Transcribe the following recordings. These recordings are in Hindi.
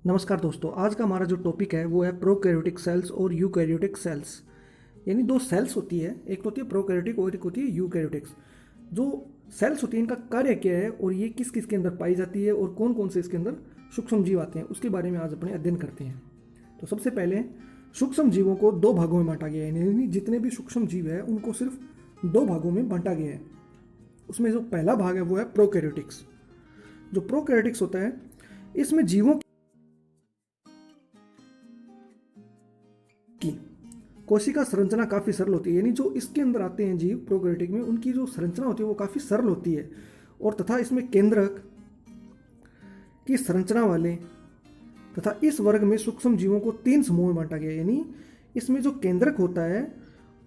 नमस्कार दोस्तों, आज का हमारा जो टॉपिक है वो है प्रोकैरियोटिक सेल्स और यूकैरियोटिक सेल्स। यानी दो सेल्स होती है, एक तो होती है प्रोकैरियोटिक और एक होती है यूकैरियोटिक्स। जो सेल्स होती है इनका कार्य क्या है और ये किस किस के अंदर पाई जाती है और कौन कौन से इसके अंदर सूक्ष्म जीव आते हैं, उसके बारे में आज अपने अध्ययन करते हैं। तो सबसे पहले सूक्ष्म जीवों को दो भागों में बांटा गया है, यानी जितने भी सूक्ष्म जीव है उनको सिर्फ दो भागों में बांटा गया है। उसमें जो पहला भाग है वो है प्रोकैरियोटिक्स। जो प्रोकैरियोटिक्स होता है इसमें जीवों की कोशिका संरचना काफ़ी सरल होती है, यानी जो इसके अंदर आते हैं जीव प्रोकैरियोटिक में उनकी जो संरचना होती है वो काफ़ी सरल होती है। और तथा इसमें केंद्रक की संरचना वाले तथा इस वर्ग में सूक्ष्म जीवों को तीन समूह में बांटा गया है। यानी इसमें जो केंद्रक होता है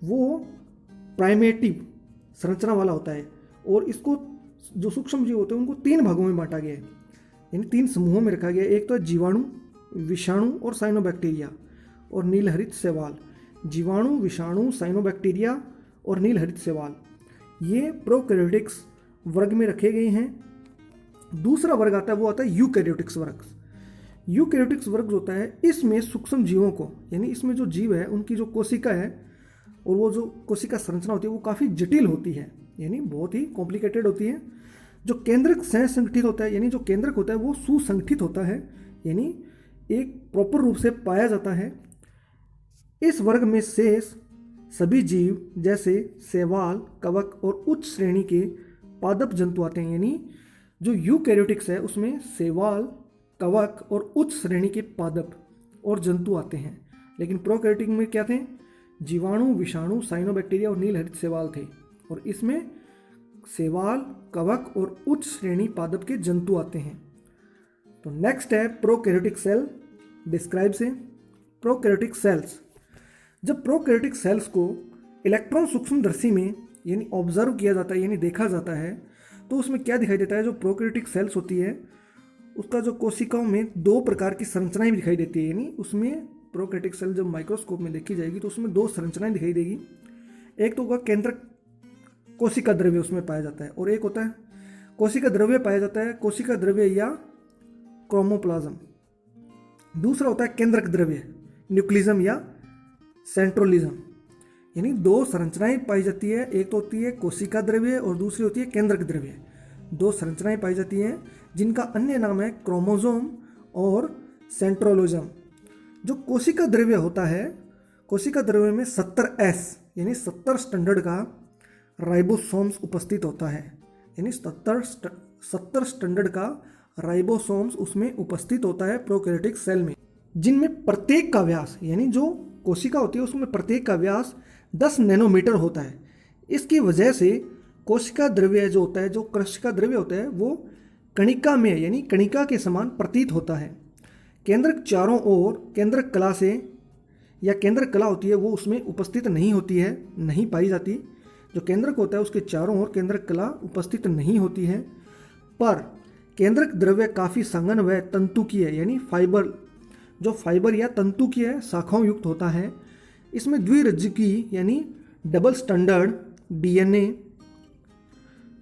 वो प्राइमेटिव संरचना वाला होता है और इसको जो सूक्ष्म जीव होते हैं उनको तीन भागों में बांटा गया है, यानी तीन समूहों में रखा गया है। एक तो है जीवाणु, विषाणु और साइनोबैक्टीरिया और नीलहरित शैवाल। जीवाणु, विषाणु, साइनोबैक्टीरिया और नीलहरित शैवाल ये प्रोकैरियोटिक्स वर्ग में रखे गए हैं। दूसरा वर्ग आता है वो आता है यूकैरियोटिक्स वर्ग। यूकैरियोटिक्स वर्ग होता है इसमें सूक्ष्म जीवों को, यानी इसमें जो जीव है उनकी जो कोशिका है और वो जो कोशिका संरचना होती है वो काफ़ी जटिल होती है, यानी बहुत ही कॉम्प्लिकेटेड होती है। जो केंद्रक संगठित होता है, यानी जो केंद्रक होता है वो सुसंगठित होता है, यानी एक प्रॉपर रूप से पाया जाता है। इस वर्ग में शेष सभी जीव जैसे शैवाल, कवक और उच्च श्रेणी के पादप जंतु आते हैं। यानी जो यूकैरियोटिक्स है उसमें शैवाल, कवक और उच्च श्रेणी के पादप और जंतु आते हैं, लेकिन प्रोकैरियोटिक में क्या थे? जीवाणु, विषाणु, साइनोबैक्टीरिया और नीलहरित शैवाल थे। और इसमें शैवाल, कवक और उच्च श्रेणी पादप के जंतु आते हैं। तो नेक्स्ट है प्रोकैरियोटिक सेल डिस्क्राइब से। प्रोकैरियोटिक सेल्स, जब प्रोकैरियोटिक सेल्स को इलेक्ट्रॉन सूक्ष्मदर्शी में यानी ऑब्जर्व किया जाता है, यानी देखा जाता है, तो उसमें क्या दिखाई देता है? जो प्रोकैरियोटिक सेल्स होती है उसका जो कोशिकाओं में दो प्रकार की संरचनाएं भी दिखाई देती है। यानी उसमें प्रोकैरियोटिक सेल जब माइक्रोस्कोप में देखी जाएगी तो उसमें दो संरचनाएं दिखाई देगी। एक तो होगा केंद्रक कोशिका द्रव्य उसमें पाया जाता है, और एक होता है कोशिका द्रव्य पाया जाता है, कोशिका द्रव्य या क्रोमोप्लाज्म। दूसरा होता है केंद्रक द्रव्य, न्यूक्लिज्म या सेंट्रोलिज्म। यानी दो संरचनाएं पाई जाती है, एक तो होती है कोशिका द्रव्य और दूसरी होती है केंद्रक द्रव्य। दो संरचनाएं पाई जाती हैं जिनका अन्य नाम है क्रोमोसोम और सेंट्रोलोजम। जो कोशिका द्रव्य होता है, कोशिका द्रव्य में 70S यानी 70 स्टैंडर्ड का राइबोसोम्स उपस्थित होता है, यानी 70 स्टैंडर्ड का राइबोसोम्स उसमें उपस्थित होता है प्रोकैरियोटिक सेल में, जिनमें प्रत्येक का व्यास, यानी जो कोशिका होती है उसमें प्रत्येक का व्यास 10 नैनोमीटर होता है। इसकी वजह से कोशिका द्रव्य जो होता है, जो कोशिका द्रव्य होता है वो कणिका में यानी कणिका के समान प्रतीत होता है। केंद्रक चारों ओर केंद्रक कला से या केंद्रक कला होती है वो उसमें उपस्थित नहीं होती है, नहीं पाई जाती। जो केंद्रक होता है उसके चारों ओर केंद्रक कला उपस्थित नहीं होती है, पर केंद्रक द्रव्य काफ़ी संघन व तंतुकीय यानी फाइबर, जो फाइबर या तंतुकीय शाखाओं युक्त होता है। इसमें द्विरज्जुकी यानी डबल स्टैंडर्ड डीएनए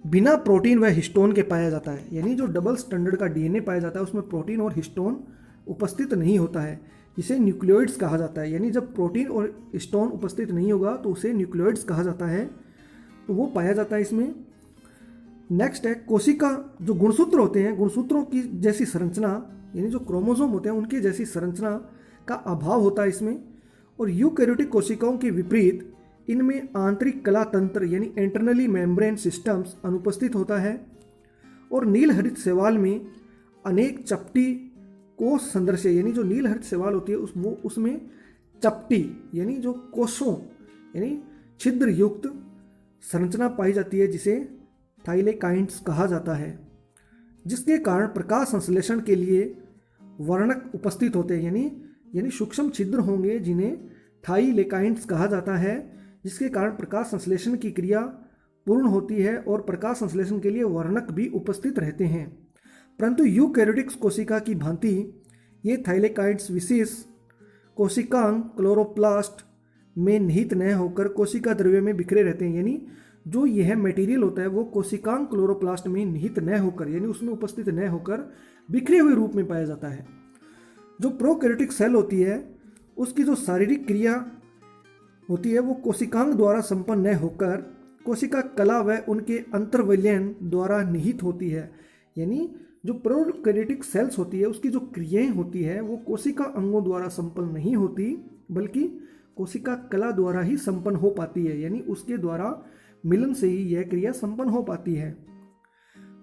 बिना प्रोटीन व हिस्टोन के पाया जाता है। यानी जो डबल स्टैंडर्ड का डीएनए पाया जाता है उसमें प्रोटीन और हिस्टोन उपस्थित नहीं होता है, जिसे न्यूक्लियोइड्स कहा जाता है। यानी जब प्रोटीन और हिस्टोन उपस्थित नहीं होगा तो उसे न्यूक्लियोइड्स कहा जाता है, तो वो पाया जाता है इसमें। नेक्स्ट है कोशिका, जो गुणसूत्र होते हैं, गुणसूत्रों की जैसी संरचना यानी जो क्रोमोसोम होते हैं उनकी जैसी संरचना का अभाव होता है इसमें। और यूकैरियोटिक कोशिकाओं के विपरीत इनमें आंतरिक कला तंत्र यानी इंटरनली मेम्ब्रेन सिस्टम्स अनुपस्थित होता है। और नीलहरित शैवाल में अनेक चपटी कोश सदृश, यानी जो नीलहरित शैवाल होती है वो उसमें चपटी यानी जो कोशों यानी छिद्र युक्त संरचना पाई जाती है, जिसे थाइलेकाइंड्स कहा जाता है, जिसके कारण प्रकाश संश्लेषण के लिए वर्णक उपस्थित होते हैं। यानी सूक्ष्म छिद्र होंगे जिन्हें थाइलेकाइंड्स कहा जाता है, जिसके कारण प्रकाश संश्लेषण की क्रिया पूर्ण होती है और प्रकाश संश्लेषण के लिए वर्णक भी उपस्थित रहते हैं। परंतु यूकैरियोटिक्स कोशिका की भांति ये थाइलेकाइंड्स विशेष कोशिकांग क्लोरोप्लास्ट में निहित न होकर कोशिका द्रव्य में बिखरे रहते हैं। यानी जो यह मटेरियल होता है वो कोशिकांग क्लोरोप्लास्ट में निहित न होकर यानी उसमें उपस्थित न होकर बिखरे हुए रूप में पाया जाता है। जो प्रोकैरियोटिक सेल होती है उसकी जो शारीरिक क्रिया होती है वो कोशिकांग द्वारा संपन्न न होकर कोशिका कला व उनके अंतर्वलयन द्वारा निहित होती है। यानी जो प्रोकैरियोटिक सेल्स होती है उसकी जो क्रियाएं होती है वो कोशिका अंगों द्वारा संपन्न नहीं होती, बल्कि कोशिका कला द्वारा ही संपन्न हो पाती है। यानी उसके द्वारा मिलन से ही यह क्रिया संपन्न हो पाती है।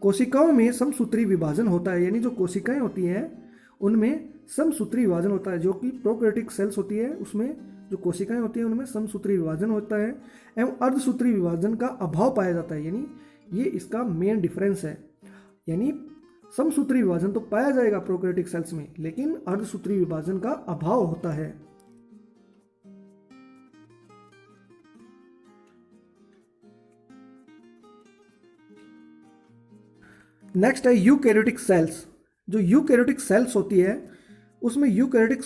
कोशिकाओं में समसूत्री विभाजन होता है, यानी जो कोशिकाएं होती हैं उनमें समसूत्री विभाजन होता है। जो कि प्रोकैरियोटिक सेल्स होती है उसमें जो कोशिकाएं होती हैं उनमें समसूत्री विभाजन होता है एवं अर्धसूत्री विभाजन का अभाव पाया जाता है। यानी ये इसका मेन डिफरेंस है। यानी समसूत्री विभाजन तो पाया जाएगा प्रोकैरियोटिक सेल्स में, लेकिन अर्धसूत्री विभाजन का अभाव होता है। नेक्स्ट है यूकैरियोटिक सेल्स। जो यूकैरियोटिक सेल्स होती है उसमें यूकैरियोटिक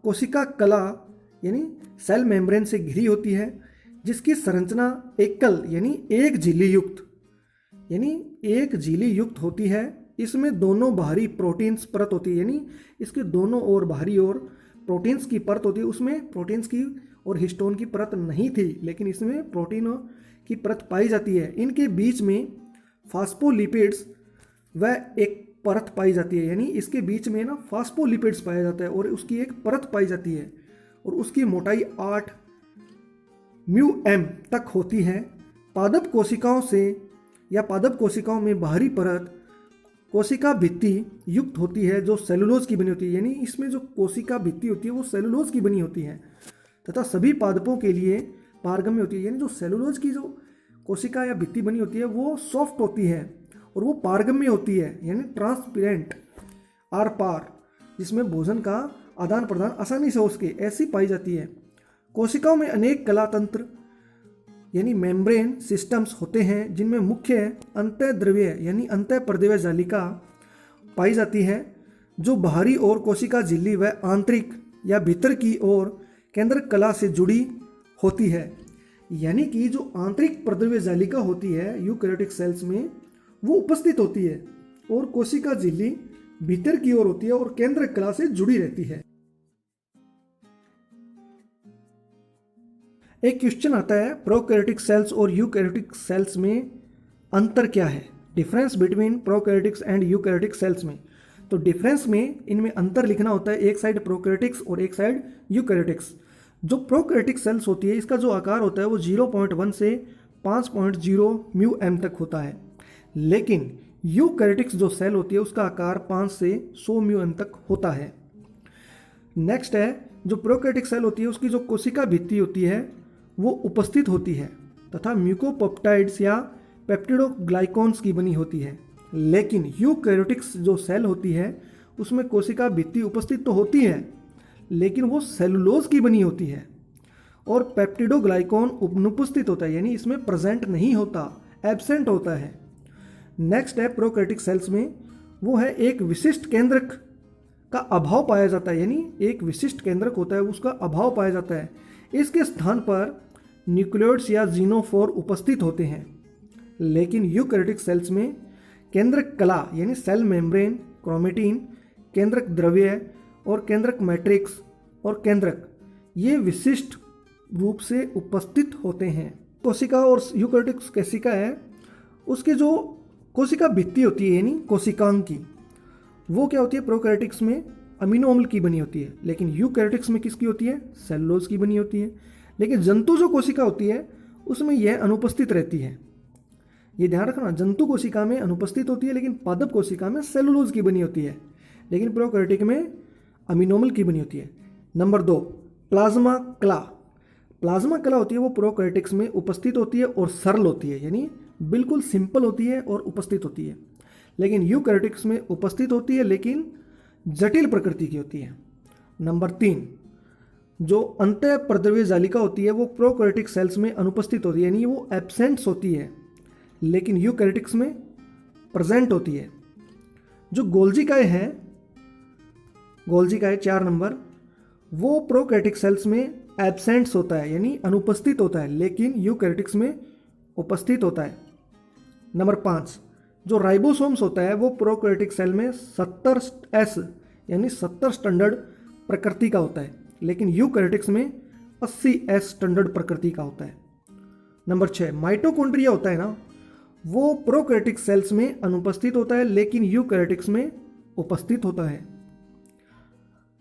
कोशिका कला यानी सेल मेम्ब्रेन से घिरी होती है, जिसकी संरचना एकल यानी एक झिल्ली युक्त होती है। इसमें दोनों बाहरी प्रोटीन्स परत होती है, यानी इसके दोनों ओर बाहरी ओर प्रोटीन्स की परत होती है। उसमें प्रोटीन्स की और हिस्टोन की परत नहीं थी, लेकिन इसमें प्रोटीन की परत पाई जाती है। इनके बीच में फास्फोलिपिड्स व एक परत पाई जाती है, यानी इसके बीच में ना फास्फोलिपिड्स पाया जाता है और उसकी एक परत पाई जाती है और उसकी मोटाई 8 μm तक होती है। पादप कोशिकाओं में बाहरी परत कोशिका भित्ति युक्त होती है जो सेलुलोज की बनी होती है। यानी इसमें जो कोशिका भित्ति होती है वो सेलुलोज की बनी होती है तथा सभी पादपों के लिए पारगम्य होती है। यानी जो सेलुलोज की जो कोशिका या भित्ति बनी होती है वो सॉफ्ट होती है और वो पारगम्य होती है, यानी ट्रांसपेरेंट आर पार, जिसमें भोजन का आदान प्रदान आसानी से हो सके, ऐसी पाई जाती है। कोशिकाओं में अनेक कला तंत्र यानी मेम्ब्रेन सिस्टम्स होते हैं, जिनमें मुख्य अंतःद्रव्य यानी अंतःपर्दव्य जालिका पाई जाती है जो बाहरी ओर कोशिका झिल्ली व आंतरिक या भीतर की ओर केंद्रक कला से जुड़ी होती है। यानी कि जो आंतरिक पर्दव्य जालिका होती है यूकैरियोटिक सेल्स में वो उपस्थित होती है और कोशिका झिल्ली भीतर की ओर होती है और केंद्रक कला से जुड़ी रहती है। एक क्वेश्चन आता है प्रोकैरियोटिक सेल्स और यूकैरियोटिक सेल्स में अंतर क्या है, difference between prokaryotics and eukaryotic cells में। तो डिफरेंस में इनमें अंतर लिखना होता है, एक साइड प्रोकैरियोटिक्स और एक साइड यूकैरियोटिक्स। जो प्रोकैरियोटिक सेल्स होती है इसका जो आकार होता है वो 0.1 से 5.0 μm तक होता है, लेकिन यूकैरियोटिक्स जो सेल होती है उसका आकार 5 से 100 μm तक होता है। नेक्स्ट है जो प्रोकैरियोटिक सेल होती है उसकी जो कोशिका भित्ति होती है वो उपस्थित होती है तथा म्यूकोपेप्टाइड्स या पेप्टिडोग्लाइकॉन्स की बनी होती है, लेकिन यूकैरियोटिक्स जो सेल होती है उसमें कोशिका भित्ति उपस्थित तो होती है लेकिन वो सेलुलोज की बनी होती है और पेप्टिडोग्लाइकॉन अनुपस्थित होता है, यानी इसमें प्रेजेंट नहीं होता, एब्सेंट होता है। नेक्स्ट है प्रोकैरियोटिक सेल्स में वो है एक विशिष्ट केंद्रक का अभाव पाया जाता है, यानी एक विशिष्ट केंद्रक होता है उसका अभाव पाया जाता है। इसके स्थान पर न्यूक्लियोइड्स या जीनोफोर उपस्थित होते हैं, लेकिन यूकैरियोटिक सेल्स में केंद्रक कला यानी सेल मेम्ब्रेन, क्रोमेटिन, केंद्रक द्रव्य और केंद्रक मैट्रिक्स और केंद्रक ये विशिष्ट रूप से उपस्थित होते हैं। कोशिका और यूकैरियोटिक कोशिका है उसके जो कोशिका भित्ति होती है यानी कोशिकांग की वो क्या होती है, प्रोकैरियोटिक्स में अमीनो अम्ल की बनी होती है, लेकिन यूकैरियोटिक्स में किसकी होती है, सेलुलोज की बनी होती है। लेकिन जंतु जो कोशिका होती है उसमें यह अनुपस्थित रहती है। ये ध्यान रखना, जंतु कोशिका में अनुपस्थित होती है लेकिन पादप कोशिका में सेलुलोज की बनी होती है, लेकिन प्रोकैरियोटिक में अमीनो अम्ल की बनी होती है। नंबर 2 प्लाज्मा कला। प्लाज्मा कला होती है वो प्रोकैरियोटिक्स में उपस्थित होती है और सरल होती है, यानी बिल्कुल सिंपल होती है और उपस्थित होती है, लेकिन यूकैरियोटिक्स में उपस्थित होती है लेकिन जटिल प्रकृति की होती है। नंबर 3 जो अंतःपर्दव्य जालिका होती है वो प्रोकैरियोटिक सेल्स में अनुपस्थित होती है, यानी वो एब्सेंट्स होती है, लेकिन यूकैरियोटिक्स में प्रेजेंट होती है। जो गोल्जिकाए है 4 नंबर, वो प्रोकैरियोटिक सेल्स में एब्सेंट्स होता है यानी अनुपस्थित होता है, लेकिन यूकैरियोटिक्स में उपस्थित होता है। नंबर 5 जो राइबोसोम्स होता है वो प्रोकैरियोटिक सेल में 70S यानी 70 स्टैंडर्ड प्रकृति का होता है, लेकिन यूकैरियोटिक्स में 80s स्टैंडर्ड प्रकृति का होता है। नंबर 6, माइटोकॉन्ड्रिया होता है ना, वो प्रोकैरियोटिक सेल्स में अनुपस्थित होता है लेकिन यूकैरियोटिक्स में उपस्थित होता है।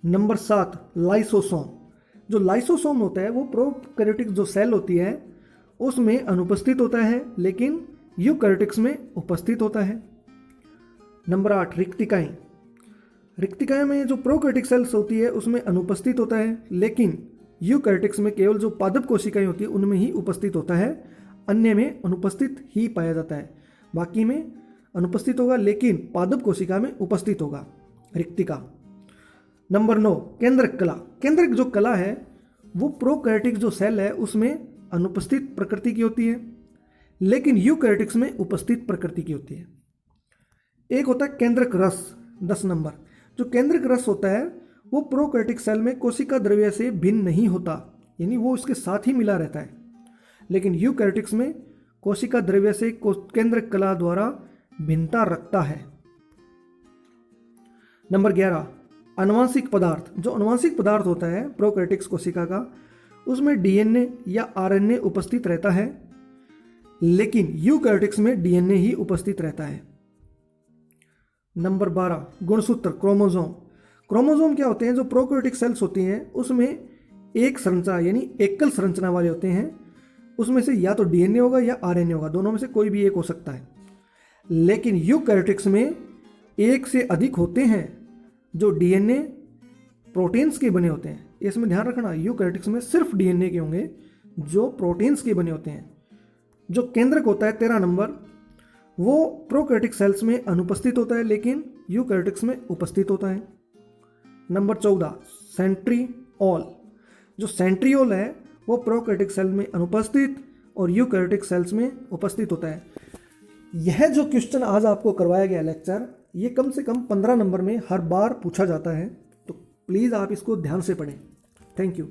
Number 7, lysosome. जो लाइसोसोम होता है वो प्रोकैरियोटिक जो सेल होती है उसमें अनुपस्थित होता है लेकिन यूकैरियोटिक्स में उपस्थित होता है। नंबर 8, रिक्तिकाएं। रिक्तिकाएं में जो प्रोकैरियोटिक सेल्स होती है उसमें अनुपस्थित होता है, लेकिन यूकैरियोटिक्स में केवल जो पादप कोशिकाएं होती है उनमें ही उपस्थित होता है, अन्य में अनुपस्थित ही पाया जाता है। बाकी में अनुपस्थित होगा लेकिन पादप कोशिका में उपस्थित होगा, रिक्तिका। नंबर 9, केंद्रक कला। केंद्रक जो कला है वो प्रोकैरियोटिक जो सेल है उसमें अनुपस्थित प्रकृति की होती है, लेकिन यूकैरियोटिक्स में उपस्थित प्रकृति की होती है। एक होता है केंद्रक रस, 10 नंबर। जो केंद्रक रस होता है वो प्रोकैरियोटिक सेल में कोशिका द्रव्य से भिन्न नहीं होता, यानी वो उसके साथ ही मिला रहता है, लेकिन यूकैरियोटिक्स में कोशिका द्रव्य से केंद्रक कला द्वारा भिन्नता रखता है। नंबर 11, आनुवांशिक पदार्थ। जो आनुवांशिक पदार्थ होता है प्रोकैरियोटिक्स कोशिका का, उसमें डीएनए या आरएनए उपस्थित रहता है, लेकिन यूकैरियोटिक्स में डीएनए ही उपस्थित रहता है। नंबर 12, गुणसूत्र, क्रोमोसोम। क्रोमोसोम क्या होते हैं? जो प्रोकैरियोटिक सेल्स होती हैं उसमें एक संरचना यानी एकल संरचना वाले होते हैं, उसमें से या तो डीएनए होगा या आरएनए होगा, दोनों में से कोई भी एक हो सकता है। लेकिन यूकैरियोटिक्स में एक से अधिक होते हैं जो डीएनए प्रोटीन्स के बने होते हैं। इसमें ध्यान रखना, यूकैरियोटिक्स में सिर्फ डीएनए के होंगे जो प्रोटीन्स के बने होते हैं। जो केंद्रक होता है 13 नंबर, वो प्रोकैरियोटिक सेल्स में अनुपस्थित होता है लेकिन यूकैरियोटिक्स में उपस्थित होता है। Number 14, centriole. जो सेंट्रिओल है वो प्रोकैरियोटिक सेल में अनुपस्थित और यूकैरियोटिक सेल्स में उपस्थित होता है। यह जो क्वेश्चन आज आपको करवाया गया लेक्चर, ये कम से कम 15 नंबर में हर बार पूछा जाता है, तो प्लीज़ आप इसको ध्यान से पढ़ें। Thank you.